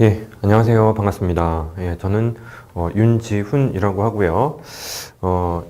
예, 안녕하세요. 반갑습니다. 예, 저는 윤지훈이라고 하고요.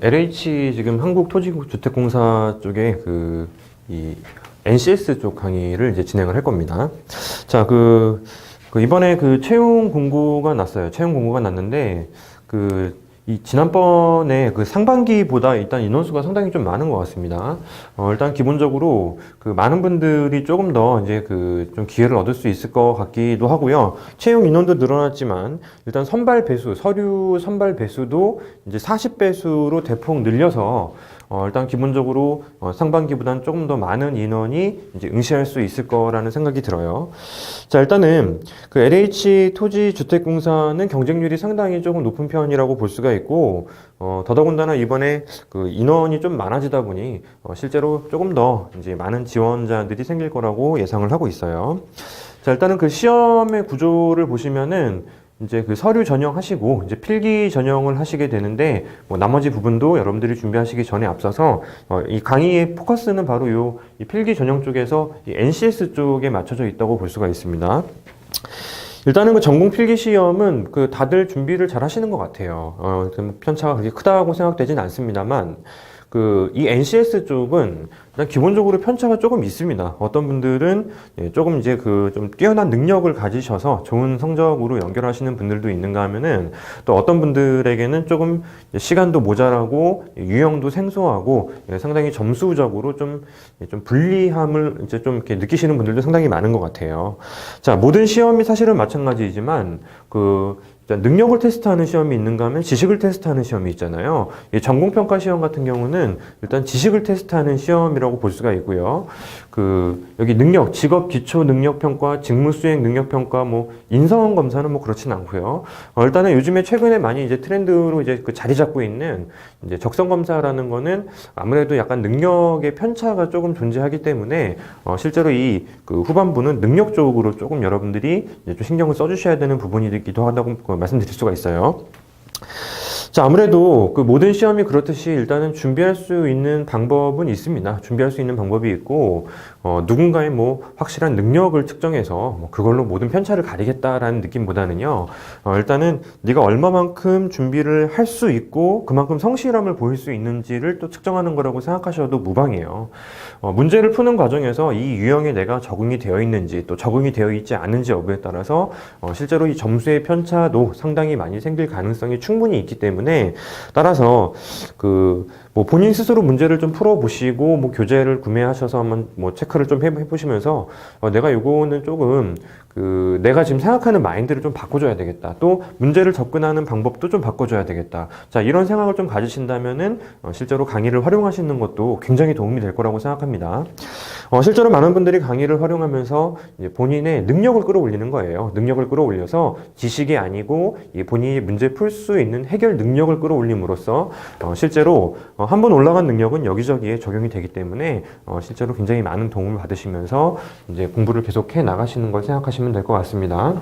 LH 지금 한국토지주택공사 쪽에 이 NCS 쪽 강의를 이제 진행을 할 겁니다. 자, 이번에 채용 공고가 났어요. 채용 공고가 났는데, 지난번에 상반기보다 일단 인원수가 상당히 좀 많은 것 같습니다. 일단 기본적으로 많은 분들이 조금 더 이제 좀 기회를 얻을 수 있을 것 같기도 하고요. 채용 인원도 늘어났지만 일단 선발 배수, 서류 선발 배수도 이제 40배수로 대폭 늘려서 일단 기본적으로 상반기보다는 조금 더 많은 인원이 이제 응시할 수 있을 거라는 생각이 들어요. 자, 일단은 LH 토지주택공사는 경쟁률이 상당히 조금 높은 편이라고 볼 수가 있고, 더더군다나 이번에 인원이 좀 많아지다 보니 실제로 조금 더 이제 많은 지원자들이 생길 거라고 예상을 하고 있어요. 자, 일단은 시험의 구조를 보시면은 이제 서류 전형하시고 이제 필기 전형을 하시게 되는데, 나머지 부분도 여러분들이 준비하시기 전에 앞서서 이 강의의 포커스는 바로 이 필기 전형 쪽에서 이 NCS 쪽에 맞춰져 있다고 볼 수가 있습니다. 일단은 전공 필기 시험은 다들 준비를 잘 하시는 것 같아요. 편차가 그렇게 크다고 생각되진 않습니다만, 이 NCS 쪽은 일단 기본적으로 편차가 조금 있습니다. 어떤 분들은 조금 이제 좀 뛰어난 능력을 가지셔서 좋은 성적으로 연결하시는 분들도 있는가 하면은, 또 어떤 분들에게는 조금 시간도 모자라고 유형도 생소하고 상당히 점수적으로 좀 불리함을 이제 좀 이렇게 느끼시는 분들도 상당히 많은 것 같아요. 자, 모든 시험이 사실은 마찬가지이지만 능력을 테스트하는 시험이 있는가 하면 지식을 테스트하는 시험이 있잖아요. 전공평가 시험 같은 경우는 일단 지식을 테스트하는 시험이라고 볼 수가 있고요. 여기 능력, 직업 기초 능력평가, 직무수행 능력평가, 인성 검사는 그렇진 않고요. 일단은 요즘에 최근에 많이 이제 트렌드로 이제 자리 잡고 있는 이제 적성 검사라는 거는 아무래도 약간 능력의 편차가 조금 존재하기 때문에 실제로 이 후반부는 능력 쪽으로 조금 여러분들이 이제 좀 신경을 써주셔야 되는 부분이기도 하다고 말씀드릴 수가 있어요. 자, 아무래도 모든 시험이 그렇듯이 일단은 준비할 수 있는 방법은 있습니다. 준비할 수 있는 방법이 있고, 누군가의 확실한 능력을 측정해서 그걸로 모든 편차를 가리겠다라는 느낌보다는요, 일단은 네가 얼마만큼 준비를 할 수 있고 그만큼 성실함을 보일 수 있는지를 또 측정하는 거라고 생각하셔도 무방해요. 문제를 푸는 과정에서 이 유형에 내가 적응이 되어 있는지 또 적응이 되어 있지 않은지 여부에 따라서 실제로 이 점수의 편차도 상당히 많이 생길 가능성이 충분히 있기 때문에, 따라서 본인 스스로 문제를 좀 풀어보시고 교재를 구매하셔서 한번 체크를 좀 해보시면서 내가 요거는 조금 내가 지금 생각하는 마인드를 좀 바꿔줘야 되겠다. 또 문제를 접근하는 방법도 좀 바꿔줘야 되겠다. 자, 이런 생각을 좀 가지신다면은 실제로 강의를 활용하시는 것도 굉장히 도움이 될 거라고 생각합니다. 실제로 많은 분들이 강의를 활용하면서 이제 본인의 능력을 끌어올리는 거예요. 능력을 끌어올려서 지식이 아니고 본인이 문제 풀 수 있는 해결 능력을 끌어올림으로써 실제로 한번 올라간 능력은 여기저기에 적용이 되기 때문에 실제로 굉장히 많은 도움을 받으시면서 이제 공부를 계속해 나가시는 걸 생각하시면 될 것 같습니다.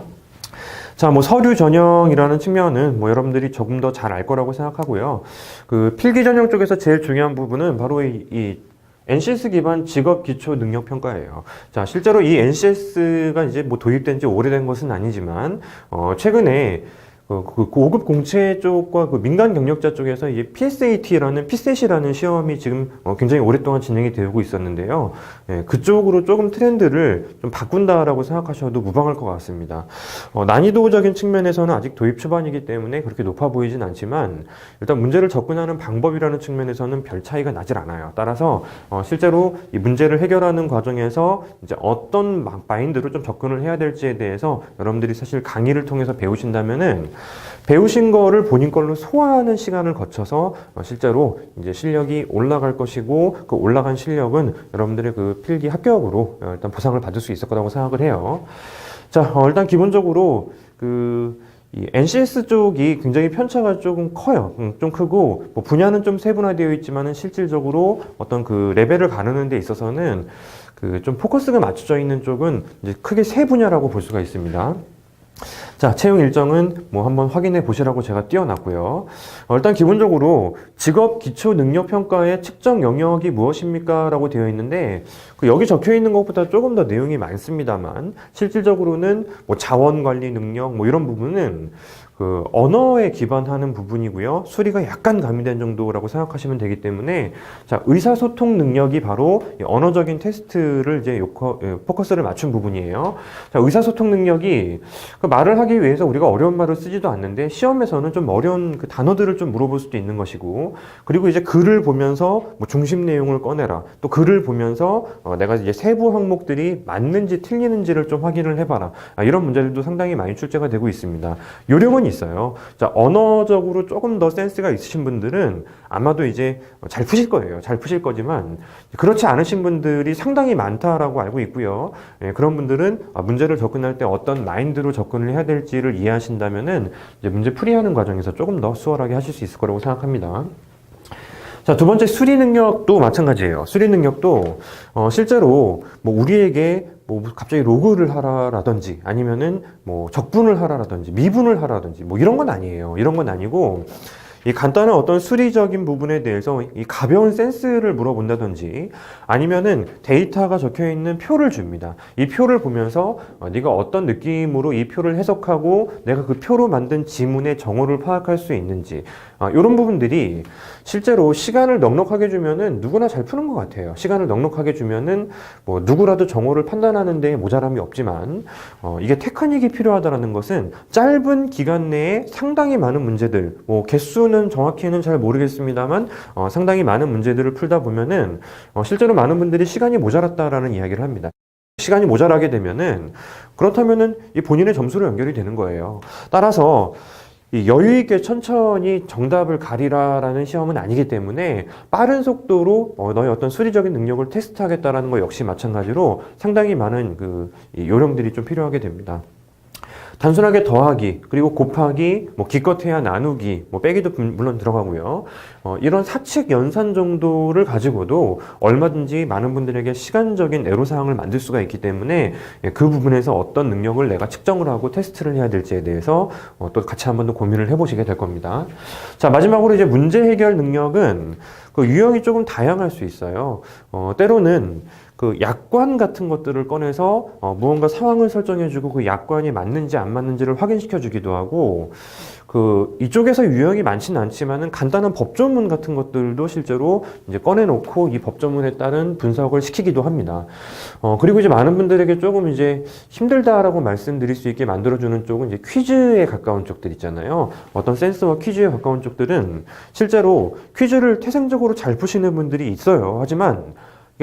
자, 서류 전형이라는 측면은 여러분들이 조금 더 잘 알 거라고 생각하고요. 필기 전형 쪽에서 제일 중요한 부분은 바로 이 NCS 기반 직업 기초 능력 평가예요. 자, 실제로 이 NCS가 이제 도입된 지 오래된 것은 아니지만, 최근에 고급 공채 쪽과 민간 경력자 쪽에서 이제 PSAT라는 PSAT이라는 시험이 지금 굉장히 오랫동안 진행이 되고 있었는데요. 그쪽으로 조금 트렌드를 좀 바꾼다라고 생각하셔도 무방할 것 같습니다. 난이도적인 측면에서는 아직 도입 초반이기 때문에 그렇게 높아 보이진 않지만, 일단 문제를 접근하는 방법이라는 측면에서는 별 차이가 나질 않아요. 따라서 실제로 이 문제를 해결하는 과정에서 이제 어떤 마인드로 좀 접근을 해야 될지에 대해서 여러분들이 사실 강의를 통해서 배우신다면은, 배우신 거를 본인 걸로 소화하는 시간을 거쳐서 실제로 이제 실력이 올라갈 것이고, 올라간 실력은 여러분들의 필기 합격으로 일단 보상을 받을 수 있을 거라고 생각을 해요. 자, 일단 기본적으로 이 NCS 쪽이 굉장히 편차가 조금 커요. 좀 크고, 분야는 좀 세분화되어 있지만은 실질적으로 어떤 레벨을 가르는 데 있어서는 좀 포커스가 맞춰져 있는 쪽은 이제 크게 세 분야라고 볼 수가 있습니다. 자, 채용 일정은 뭐 한번 확인해 보시라고 제가 띄워놨고요. 일단 기본적으로 직업 기초 능력 평가의 측정 영역이 무엇입니까? 라고 되어 있는데 여기 적혀 있는 것보다 조금 더 내용이 많습니다만 실질적으로는 뭐 자원 관리 능력 뭐 이런 부분은 그 언어에 기반하는 부분이고요. 수리가 약간 가미된 정도라고 생각하시면 되기 때문에 자, 의사소통 능력이 바로 언어적인 테스트를 이제 포커스를 맞춘 부분이에요. 자, 의사소통 능력이 그 말을 하기 위해서 우리가 어려운 말을 쓰지도 않는데 시험에서는 좀 어려운 그 단어들을 좀 물어볼 수도 있는 것이고 그리고 이제 글을 보면서 뭐 중심 내용을 꺼내라. 또 글을 보면서 내가 이제 세부 항목들이 맞는지 틀리는지를 좀 확인을 해봐라. 이런 문제들도 상당히 많이 출제가 되고 있습니다. 요령은 있어요. 자, 언어적으로 조금 더 센스가 있으신 분들은 아마도 이제 잘 푸실 거예요. 잘 푸실 거지만 그렇지 않으신 분들이 상당히 많다라고 알고 있고요. 그런 분들은 문제를 접근할 때 어떤 마인드로 접근을 해야 될지를 이해하신다면은 이제 문제 풀이하는 과정에서 조금 더 수월하게 하실 수 있을 거라고 생각합니다. 자, 두 번째 수리 능력도 마찬가지예요. 수리 능력도 실제로 뭐 우리에게 뭐 갑자기 로그를 하라라든지 아니면은 뭐 적분을 하라라든지 미분을 하라든지 뭐 이런 건 아니에요. 이런 건 아니고 이 간단한 어떤 수리적인 부분에 대해서 이 가벼운 센스를 물어본다든지 아니면은 데이터가 적혀 있는 표를 줍니다. 이 표를 보면서 네가 어떤 느낌으로 이 표를 해석하고 내가 그 표로 만든 지문의 정어를 파악할 수 있는지 이런 부분들이 실제로 시간을 넉넉하게 주면은 누구나 잘 푸는 것 같아요. 시간을 넉넉하게 주면은 뭐 누구라도 정어를 판단하는 데 모자람이 없지만 이게 테크닉이 필요하다는 것은 짧은 기간 내에 상당히 많은 문제들 뭐 개수는 정확히는 잘 모르겠습니다만 상당히 많은 문제들을 풀다 보면은 실제로 많은 분들이 시간이 모자랐다라는 이야기를 합니다. 시간이 모자라게 되면은 그렇다면은 이 본인의 점수로 연결이 되는 거예요. 따라서 이 여유 있게 천천히 정답을 가리라라는 시험은 아니기 때문에 빠른 속도로 너의 어떤 수리적인 능력을 테스트하겠다라는 것 역시 마찬가지로 상당히 많은 그 요령들이 좀 필요하게 됩니다. 단순하게 더하기, 그리고 곱하기, 뭐 기껏해야 나누기, 뭐 빼기도 물론 들어가고요. 이런 사칙 연산 정도를 가지고도 얼마든지 많은 분들에게 시간적인 애로사항을 만들 수가 있기 때문에 그 부분에서 어떤 능력을 내가 측정을 하고 테스트를 해야 될지에 대해서 또 같이 한번 더 고민을 해보시게 될 겁니다. 자, 마지막으로 이제 문제 해결 능력은 그 유형이 조금 다양할 수 있어요. 때로는 그 약관 같은 것들을 꺼내서 무언가 상황을 설정해주고 그 약관이 맞는지 안 맞는지를 확인시켜 주기도 하고 그 이쪽에서 유형이 많지는 않지만은 간단한 법조문 같은 것들도 실제로 이제 꺼내놓고 이 법조문에 따른 분석을 시키기도 합니다. 그리고 이제 많은 분들에게 조금 이제 힘들다라고 말씀드릴 수 있게 만들어주는 쪽은 이제 퀴즈에 가까운 쪽들 있잖아요. 어떤 센스와 퀴즈에 가까운 쪽들은 실제로 퀴즈를 태생적으로 잘 푸시는 분들이 있어요. 하지만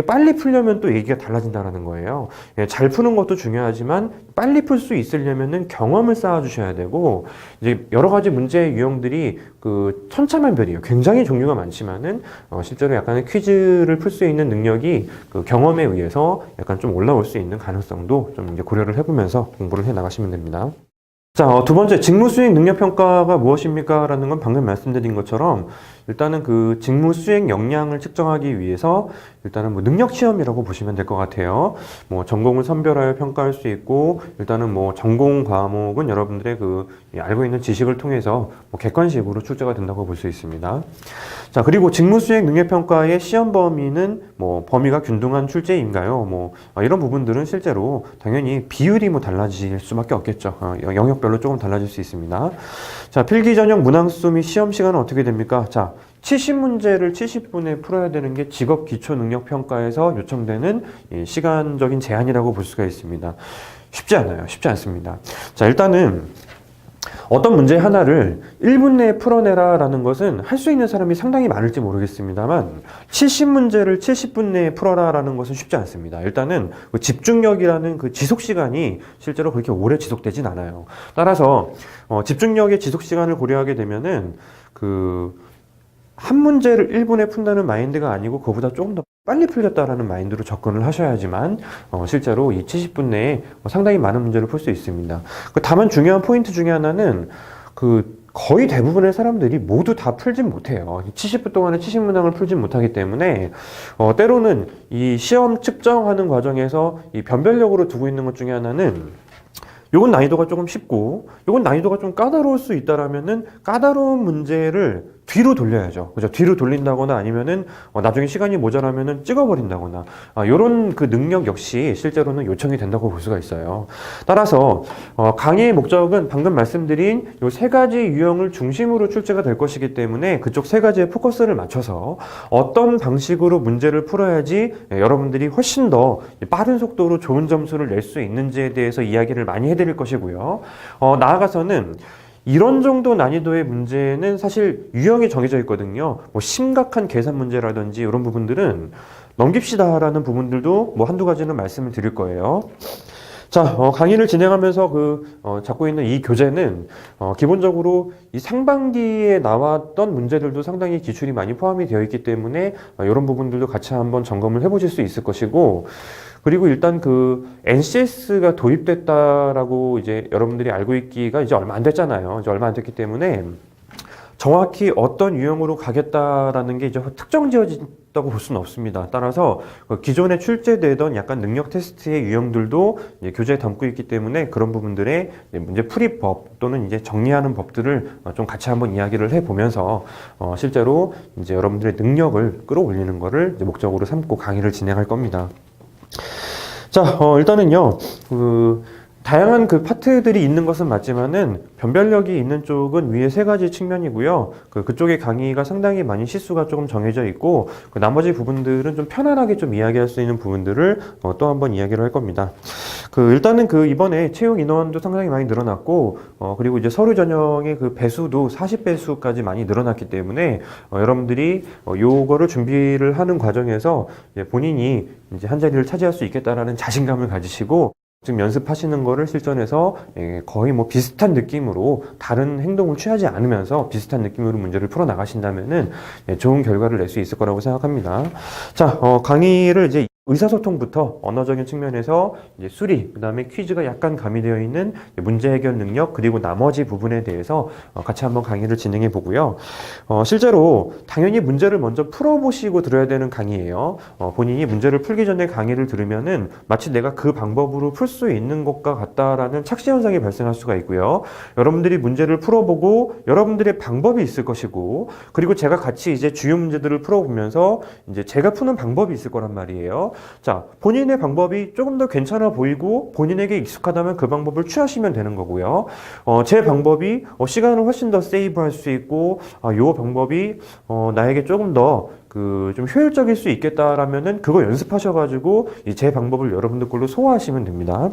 빨리 풀려면 또 얘기가 달라진다는 거예요. 잘 푸는 것도 중요하지만 빨리 풀 수 있으려면은 경험을 쌓아 주셔야 되고 이제 여러 가지 문제 유형들이 그 천차만별이에요. 굉장히 종류가 많지만은 실제로 약간의 퀴즈를 풀 수 있는 능력이 그 경험에 의해서 약간 좀 올라올 수 있는 가능성도 좀 이제 고려를 해보면서 공부를 해 나가시면 됩니다. 자, 두 번째 직무 수행 능력 평가가 무엇입니까? 라는 건 방금 말씀드린 것처럼 일단은 그 직무 수행 역량을 측정하기 위해서 일단은 뭐 능력 시험이라고 보시면 될 것 같아요. 뭐 전공을 선별하여 평가할 수 있고 일단은 뭐 전공 과목은 여러분들의 그 알고 있는 지식을 통해서 뭐 객관식으로 출제가 된다고 볼 수 있습니다. 자, 그리고 직무 수행 능력 평가의 시험 범위는 뭐 범위가 균등한 출제인가요? 뭐 이런 부분들은 실제로 당연히 비율이 뭐 달라질 수밖에 없겠죠. 영역별로 조금 달라질 수 있습니다. 자, 필기 전형 문항수 및 시험 시간은 어떻게 됩니까? 자, 70문제를 70분에 풀어야 되는 게 직업 기초 능력 평가에서 요청되는 시간적인 제한이라고 볼 수가 있습니다. 쉽지 않아요. 쉽지 않습니다. 자, 일단은 어떤 문제 하나를 1분 내에 풀어내라 라는 것은 할 수 있는 사람이 상당히 많을지 모르겠습니다만 70문제를 70분 내에 풀어라 라는 것은 쉽지 않습니다. 일단은 그 집중력이라는 그 지속시간이 실제로 그렇게 오래 지속되진 않아요. 따라서 집중력의 지속시간을 고려하게 되면은 그 한 문제를 1분에 푼다는 마인드가 아니고 그보다 조금 더 빨리 풀겠다라는 마인드로 접근을 하셔야지만 실제로 이 70분 내에 상당히 많은 문제를 풀 수 있습니다. 다만 중요한 포인트 중에 하나는 그 거의 대부분의 사람들이 모두 다 풀진 못해요. 70분 동안에 70문항을 풀진 못하기 때문에 때로는 이 시험 측정하는 과정에서 이 변별력으로 두고 있는 것 중에 하나는 요건 난이도가 조금 쉽고 요건 난이도가 좀 까다로울 수 있다라면은 까다로운 문제를 뒤로 돌려야죠. 그죠? 뒤로 돌린다거나 아니면은 나중에 시간이 모자라면은 찍어버린다거나 요런 그 능력 역시 실제로는 요청이 된다고 볼 수가 있어요. 따라서 강의의 목적은 방금 말씀드린 요 세 가지 유형을 중심으로 출제가 될 것이기 때문에 그쪽 세 가지에 포커스를 맞춰서 어떤 방식으로 문제를 풀어야지 여러분들이 훨씬 더 빠른 속도로 좋은 점수를 낼 수 있는지에 대해서 이야기를 많이 해드릴 것이고요. 나아가서는 이런 정도 난이도의 문제는 사실 유형이 정해져 있거든요. 뭐 심각한 계산 문제라든지 이런 부분들은 넘깁시다라는 부분들도 뭐 한두 가지는 말씀을 드릴 거예요. 자, 강의를 진행하면서 잡고 있는 이 교재는 기본적으로 이 상반기에 나왔던 문제들도 상당히 기출이 많이 포함이 되어 있기 때문에 이런 부분들도 같이 한번 점검을 해보실 수 있을 것이고, 그리고 일단 그 NCS가 도입됐다라고 이제 여러분들이 알고 있기가 이제 얼마 안 됐잖아요. 이제 얼마 안 됐기 때문에 정확히 어떤 유형으로 가겠다라는 게 이제 특정 지어진다고 볼 수는 없습니다. 따라서 기존에 출제되던 약간 능력 테스트의 유형들도 이제 교재에 담고 있기 때문에 그런 부분들의 문제 풀이법 또는 이제 정리하는 법들을 좀 같이 한번 이야기를 해보면서 실제로 이제 여러분들의 능력을 끌어올리는 거를 이제 목적으로 삼고 강의를 진행할 겁니다. 자, 일단은요, 다양한 그 파트들이 있는 것은 맞지만은 변별력이 있는 쪽은 위에 세 가지 측면이고요. 그쪽의 강의가 상당히 많이 시수가 조금 정해져 있고, 나머지 부분들은 좀 편안하게 좀 이야기할 수 있는 부분들을 또 한번 이야기를 할 겁니다. 일단은 이번에 채용 인원도 상당히 많이 늘어났고, 그리고 이제 서류 전형의 그 배수도 40배수까지 많이 늘어났기 때문에 여러분들이 요거를 준비를 하는 과정에서 본인이 이제 한 자리를 차지할 수 있겠다라는 자신감을 가지시고 지금 연습하시는 거를 실전에서 거의 뭐 비슷한 느낌으로 다른 행동을 취하지 않으면서 비슷한 느낌으로 문제를 풀어 나가신다면은 좋은 결과를 낼 수 있을 거라고 생각합니다. 자, 강의를 이제 의사소통부터 언어적인 측면에서 이제 수리, 그 다음에 퀴즈가 약간 가미되어 있는 문제 해결 능력, 그리고 나머지 부분에 대해서 같이 한번 강의를 진행해 보고요. 실제로 당연히 문제를 먼저 풀어보시고 들어야 되는 강의예요. 본인이 문제를 풀기 전에 강의를 들으면은 마치 내가 그 방법으로 풀 수 있는 것과 같다라는 착시 현상이 발생할 수가 있고요. 여러분들이 문제를 풀어보고 여러분들의 방법이 있을 것이고, 그리고 제가 같이 이제 주요 문제들을 풀어보면서 이제 제가 푸는 방법이 있을 거란 말이에요. 자, 본인의 방법이 조금 더 괜찮아 보이고 본인에게 익숙하다면 그 방법을 취하시면 되는 거고요. 제 방법이 시간을 훨씬 더 세이브할 수 있고, 요 방법이 나에게 조금 더 좀 효율적일 수 있겠다라면은 그거 연습하셔가지고 제 방법을 여러분들 걸로 소화하시면 됩니다.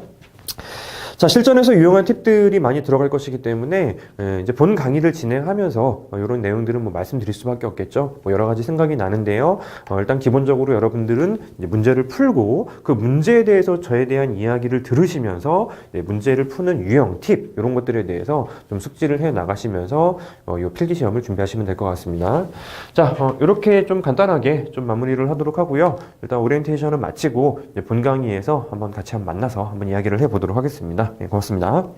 자, 실전에서 유용한 팁들이 많이 들어갈 것이기 때문에 이제 본 강의를 진행하면서 이런 내용들은 뭐 말씀드릴 수밖에 없겠죠. 뭐 여러 가지 생각이 나는데요. 일단 기본적으로 여러분들은 이제 문제를 풀고 그 문제에 대해서 저에 대한 이야기를 들으시면서 문제를 푸는 유형, 팁 이런 것들에 대해서 좀 숙지를 해 나가시면서 이 필기 시험을 준비하시면 될 것 같습니다. 자, 이렇게 좀 간단하게 좀 마무리를 하도록 하고요. 일단 오리엔테이션은 마치고 이제 본 강의에서 한번 같이 만나서 한번 이야기를 해보도록 하겠습니다. 네, 고맙습니다.